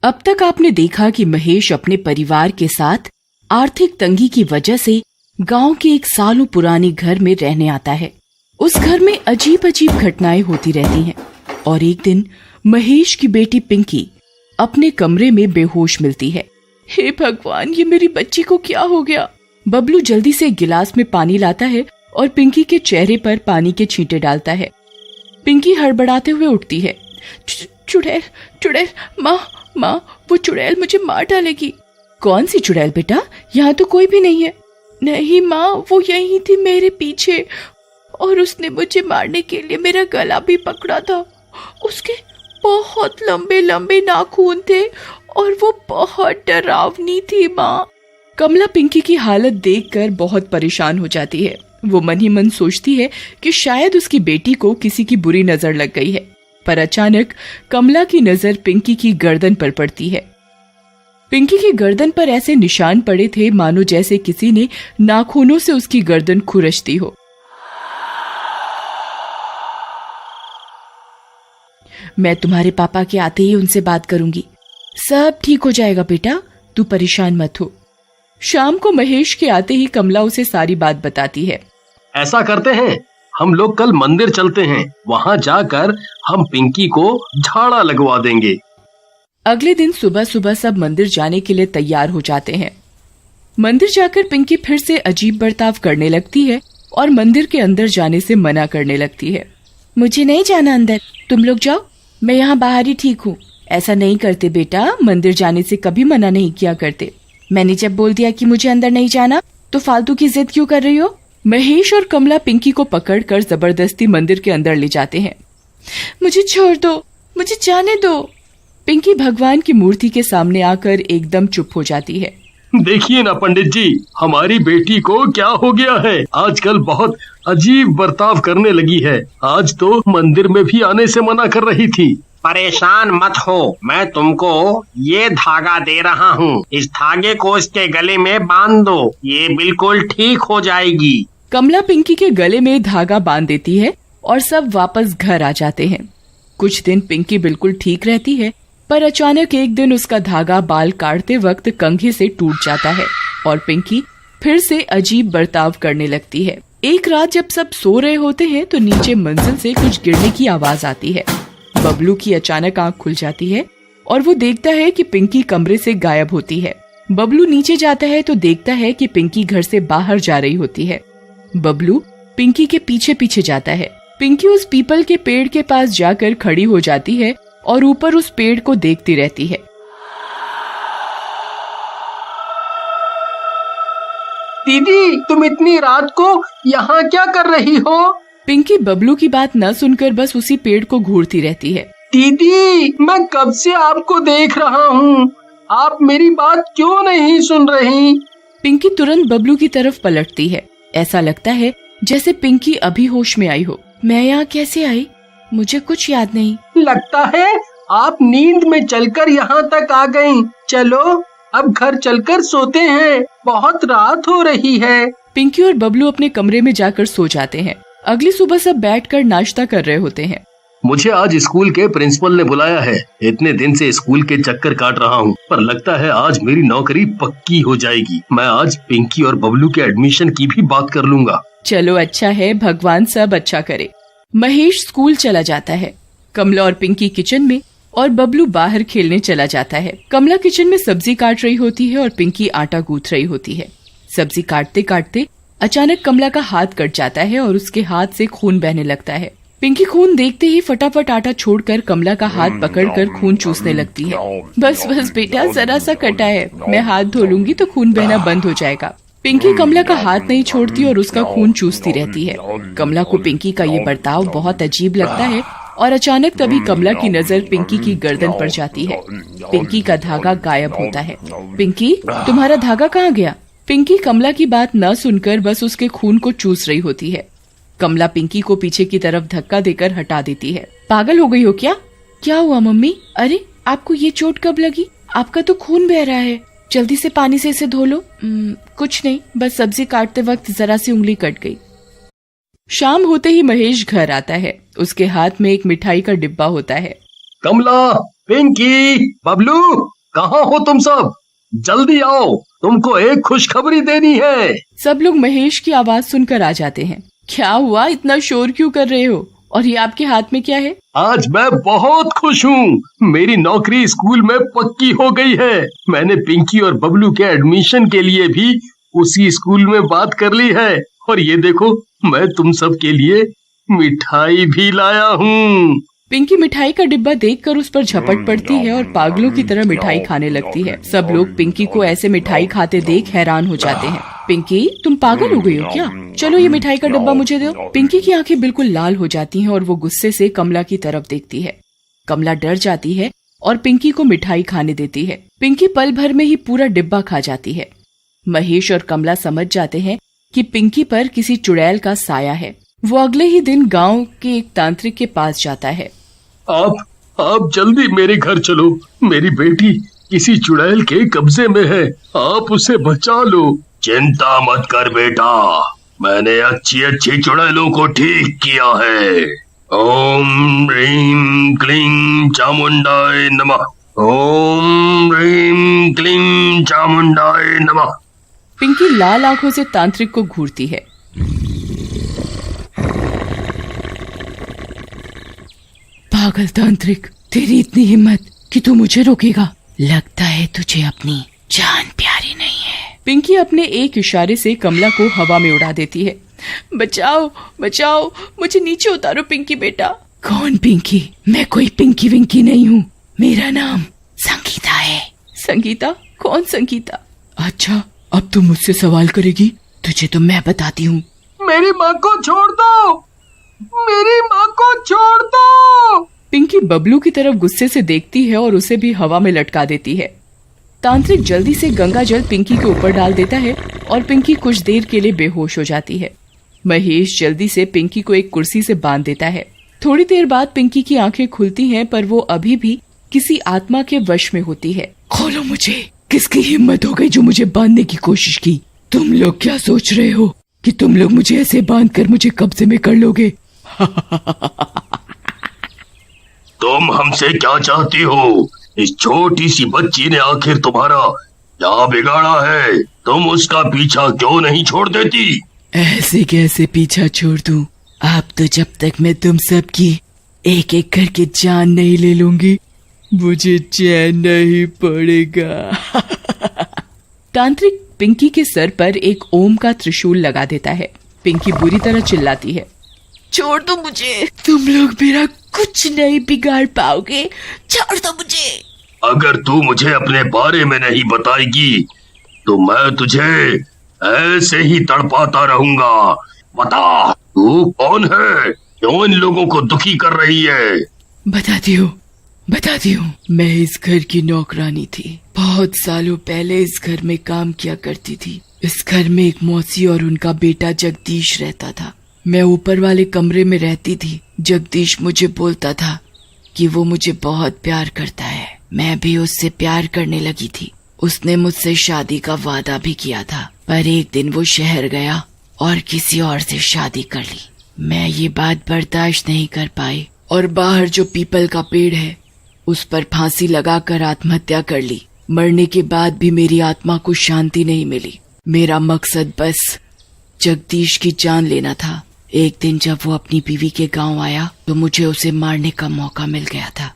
अब तक आपने देखा कि महेश अपने परिवार के साथ आर्थिक तंगी की वजह से गांव के एक सालों पुराने घर में रहने आता है। उस घर में अजीब अजीब घटनाएं होती रहती हैं और एक दिन महेश की बेटी पिंकी अपने कमरे में बेहोश मिलती है। हे भगवान, ये मेरी बच्ची को क्या हो गया? बबलू जल्दी से एक गिलास में पानी लाता है और पिंकी के चेहरे पर पानी के छींटे डालता है। पिंकी हड़बड़ाते हुए उठती है। चुड़ैल, चुड़ैल, माँ, वो चुड़ैल मुझे मार डालेगी। कौन सी चुड़ैल बेटा? यहाँ तो कोई भी नहीं है। नहीं माँ, वो यहीं थी मेरे पीछे और उसने मुझे मारने के लिए मेरा गला भी पकड़ा था। उसके बहुत लंबे लंबे नाखून थे और वो बहुत डरावनी थी माँ। कमला पिंकी की हालत देखकर बहुत परेशान हो जाती है। वो मन ही मन सोचती है कि शायद उसकी बेटी को किसी की बुरी नजर लग गई है, पर अचानक कमला की नजर पिंकी की गर्दन पर पड़ती है। पिंकी की गर्दन पर ऐसे निशान पड़े थे मानो जैसे किसी ने नाखूनों से उसकी गर्दन खुरच दी हो। मैं तुम्हारे पापा के आते ही उनसे बात करूंगी, सब ठीक हो जाएगा बेटा, तू परेशान मत हो। शाम को महेश के आते ही कमला उसे सारी बात बताती है। ऐसा करते हैं, हम लोग कल मंदिर चलते हैं, वहाँ जाकर हम पिंकी को झाड़ा लगवा देंगे। अगले दिन सुबह सुबह सब मंदिर जाने के लिए तैयार हो जाते हैं। मंदिर जाकर पिंकी फिर से अजीब बर्ताव करने लगती है और मंदिर के अंदर जाने से मना करने लगती है। मुझे नहीं जाना अंदर, तुम लोग जाओ, मैं यहाँ बाहर ही ठीक हूँ। ऐसा नहीं करते बेटा, मंदिर जाने से कभी मना नहीं किया करते। मैंने जब बोल दिया कि मुझे अंदर नहीं जाना तो फालतू की जिद क्यों कर रही हो? महेश और कमला पिंकी को पकड़कर जबरदस्ती मंदिर के अंदर ले जाते हैं। मुझे छोड़ दो, मुझे जाने दो। पिंकी भगवान की मूर्ति के सामने आकर एकदम चुप हो जाती है। देखिए ना पंडित जी, हमारी बेटी को क्या हो गया है? आजकल बहुत अजीब बर्ताव करने लगी है। आज तो मंदिर में भी आने से मना कर रही थी। परेशान मत हो, मैं तुमको ये धागा दे रहा हूँ। इस धागे को इसके गले में बांध दो, ये बिल्कुल ठीक हो जाएगी। कमला पिंकी के गले में धागा बांध देती है और सब वापस घर आ जाते हैं। कुछ दिन पिंकी बिल्कुल ठीक रहती है, पर अचानक एक दिन उसका धागा बाल काटते वक्त कंघी से टूट जाता है और पिंकी फिर से अजीब बर्ताव करने लगती है। एक रात जब सब सो रहे होते हैं तो नीचे मंजिल से कुछ गिरने की आवाज आती है। बबलू की अचानक आंख खुल जाती है और वो देखता है कि पिंकी कमरे से गायब होती है। बबलू नीचे जाता है तो देखता है कि पिंकी घर से बाहर जा रही होती है। बबलू पिंकी के पीछे पीछे जाता है। पिंकी उस पीपल के पेड़ के पास जाकर खड़ी हो जाती है और ऊपर उस पेड़ को देखती रहती है। दीदी, तुम इतनी रात को यहाँ क्या कर रही हो? पिंकी बबलू की बात न सुनकर बस उसी पेड़ को घूरती रहती है। दीदी, मैं कब से आपको देख रहा हूँ, आप मेरी बात क्यों नहीं सुन रही? पिंकी तुरंत बबलू की तरफ पलटती है। ऐसा लगता है जैसे पिंकी अभी होश में आई हो। मैं यहाँ कैसे आई? मुझे कुछ याद नहीं। लगता है आप नींद में चलकर यहाँ तक आ गईं। चलो अब घर चलकर सोते हैं, बहुत रात हो रही है। पिंकी और बबलू अपने कमरे में जाकर सो जाते हैं। अगली सुबह सब बैठकर नाश्ता कर रहे होते हैं। मुझे आज स्कूल के प्रिंसिपल ने बुलाया है। इतने दिन से स्कूल के चक्कर काट रहा हूँ, पर लगता है आज मेरी नौकरी पक्की हो जाएगी। मैं आज पिंकी और बबलू के एडमिशन की भी बात कर लूंगा। चलो अच्छा है, भगवान सब अच्छा करे। महेश स्कूल चला जाता है। कमला और पिंकी किचन में और बबलू बाहर खेलने चला जाता है। कमला किचन में सब्जी काट रही होती है और पिंकी आटा गूंथ रही होती है। सब्जी काटते काटते अचानक कमला का हाथ कट जाता है और उसके हाथ से खून बहने लगता है। पिंकी खून देखते ही फटाफट आटा छोड़कर कमला का हाथ पकड़कर खून चूसने लगती है। बस बस बेटा, जरा सा कटा है, मैं हाथ धो लूंगी तो खून बहना बंद हो जाएगा। पिंकी कमला का हाथ नहीं छोड़ती और उसका खून चूसती रहती है। कमला को पिंकी का ये बर्ताव बहुत अजीब लगता है और अचानक तभी कमला की नजर पिंकी की गर्दन पर जाती है। पिंकी का धागा गायब होता है। पिंकी, तुम्हारा धागा कहाँ गया? पिंकी कमला की बात न सुनकर बस उसके खून को चूस रही होती है। कमला पिंकी को पीछे की तरफ धक्का देकर हटा देती है। पागल हो गई हो क्या? क्या हुआ मम्मी? अरे आपको ये चोट कब लगी? आपका तो खून बह रहा है, जल्दी से पानी से इसे धो लो। कुछ नहीं, बस सब्जी काटते वक्त जरा सी उंगली कट गई। शाम होते ही महेश घर आता है। उसके हाथ में एक मिठाई का डिब्बा होता है। कमला, पिंकी, बबलू, कहाँ हो तुम सब? जल्दी आओ, तुमको एक खुशखबरी देनी है। सब लोग महेश की आवाज सुनकर आ जाते हैं। क्या हुआ, इतना शोर क्यों कर रहे हो? और ये आपके हाथ में क्या है? आज मैं बहुत खुश हूँ, मेरी नौकरी स्कूल में पक्की हो गई है। मैंने पिंकी और बबलू के एडमिशन के लिए भी उसी स्कूल में बात कर ली है। और ये देखो, मैं तुम सब के लिए मिठाई भी लाया हूँ। पिंकी मिठाई का डिब्बा देखकर उस पर झपट पड़ती है और पागलों की तरह मिठाई खाने लगती है। सब लोग पिंकी को ऐसे मिठाई खाते देख हैरान हो जाते हैं। पिंकी, तुम पागल हो गई हो क्या? चलो ये मिठाई का डिब्बा मुझे दो। पिंकी की आंखें बिल्कुल लाल हो जाती हैं और वो गुस्से से कमला की तरफ देखती है। कमला डर जाती है और पिंकी को मिठाई खाने देती है। पिंकी पल भर में ही पूरा डिब्बा खा जाती है। महेश और कमला समझ जाते हैं कि पिंकी पर किसी चुड़ैल का साया है। वो अगले ही दिन गांव के एक तांत्रिक के पास जाता है। आप जल्दी मेरे घर चलो, मेरी बेटी किसी चुड़ैल के कब्जे में है, आप उसे बचा लो। चिंता मत कर बेटा, मैंने अच्छी चुड़ैलों को ठीक किया है। ओम ह्रीं क्लीं चामुंडाय नमः। ओम ह्रीं क्लीं चामुंडाय नमः। पिंकी लाल आंखों से तांत्रिक को घूरती है। पागल तांत्रिक, तेरी इतनी हिम्मत कि तू मुझे रोकेगा? लगता है तुझे अपनी जान प्यारी नहीं है। पिंकी अपने एक इशारे से कमला को हवा में उड़ा देती है। बचाओ बचाओ, मुझे नीचे उतारो पिंकी बेटा। कौन पिंकी? मैं कोई पिंकी विंकी नहीं हूँ, मेरा नाम संगीता है। संगीता? कौन संगीता? अच्छा, अब तू मुझसे सवाल करेगी? तुझे तो मैं बताती हूँ। मेरी माँ को छोड़ दो, मेरी माँ को छोड़ दो। पिंकी बबलू की तरफ गुस्से से देखती है और उसे भी हवा में लटका देती है। तांत्रिक जल्दी से गंगा जल पिंकी के ऊपर डाल देता है और पिंकी कुछ देर के लिए बेहोश हो जाती है। महेश जल्दी से पिंकी को एक कुर्सी से बांध देता है। थोड़ी देर बाद पिंकी की आंखें खुलती हैं, पर वो अभी भी किसी आत्मा के वश में होती है। खोलो मुझे, किसकी हिम्मत हो गई जो मुझे बांधने की कोशिश की? तुम लोग क्या सोच रहे हो कि तुम लोग मुझे ऐसे बांध कर मुझे कब्जे में कर लोगे? तुम हमसे क्या चाहती हो? इस छोटी सी बच्ची ने आखिर तुम्हारा क्या बिगाड़ा है? तुम उसका पीछा क्यों नहीं छोड़ देती? ऐसे कैसे पीछा छोड़ दूं? अब तो जब तक मैं तुम सबकी एक एक करके जान नहीं ले लूंगी, मुझे चैन नहीं पड़ेगा। तांत्रिक पिंकी के सर पर एक ओम का त्रिशूल लगा देता है। पिंकी बुरी तरह चिल्लाती है, छोड़ दो मुझे, तुम लोग मेरा कुछ नहीं बिगाड़ पाओगे, छोड़ दो मुझे। अगर तू मुझे अपने बारे में नहीं बताएगी तो मैं तुझे ऐसे ही तड़पाता रहूंगा। बता, तू कौन है? क्यों इन लोगों को दुखी कर रही है? बताती हूँ, मैं इस घर की नौकरानी थी। बहुत सालों पहले इस घर में काम किया करती थी। इस घर में एक मौसी और उनका बेटा जगदीश रहता था। मैं ऊपर वाले कमरे में रहती थी। जगदीश मुझे बोलता था कि वो मुझे बहुत प्यार करता है। मैं भी उससे प्यार करने लगी थी। उसने मुझसे शादी का वादा भी किया था, पर एक दिन वो शहर गया और किसी और से शादी कर ली। मैं ये बात बर्दाश्त नहीं कर पाई और बाहर जो पीपल का पेड़ है उस पर फांसी लगाकर आत्महत्या कर ली। मरने के बाद भी मेरी आत्मा को शांति नहीं मिली। मेरा मकसद बस जगदीश की जान लेना था। एक दिन जब वो अपनी बीवी के गांव आया तो मुझे उसे मारने का मौका मिल गया था,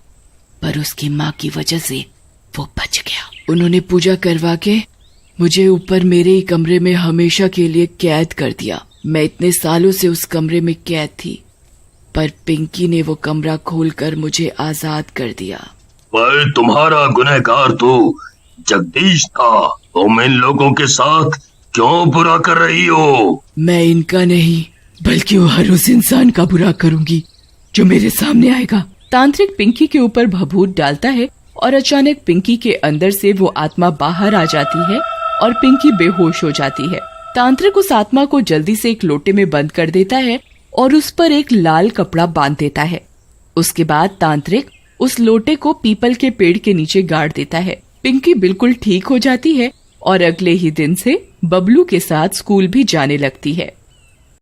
पर उसकी माँ की वजह से वो बच गया। उन्होंने पूजा करवा के मुझे ऊपर मेरे ही कमरे में हमेशा के लिए कैद कर दिया। मैं इतने सालों से उस कमरे में कैद थी, पर पिंकी ने वो कमरा खोलकर मुझे आजाद कर दिया। पर तुम्हारा गुनहगार तो जगदीश था। तुम इन लोगों के साथ क्यों बुरा कर रही हो? मैं इनका नहीं बल्कि वो हर उस इंसान का बुरा करूंगी जो मेरे सामने आएगा। तांत्रिक पिंकी के ऊपर भभूत डालता है और अचानक पिंकी के अंदर से वो आत्मा बाहर आ जाती है और पिंकी बेहोश हो जाती है। तांत्रिक उस आत्मा को जल्दी से एक लोटे में बंद कर देता है और उस पर एक लाल कपड़ा बांध देता है। उसके बाद तांत्रिक उस लोटे को पीपल के पेड़ के नीचे गाड़ देता है। पिंकी बिल्कुल ठीक हो जाती है और अगले ही दिन से बबलू के साथ स्कूल भी जाने लगती है।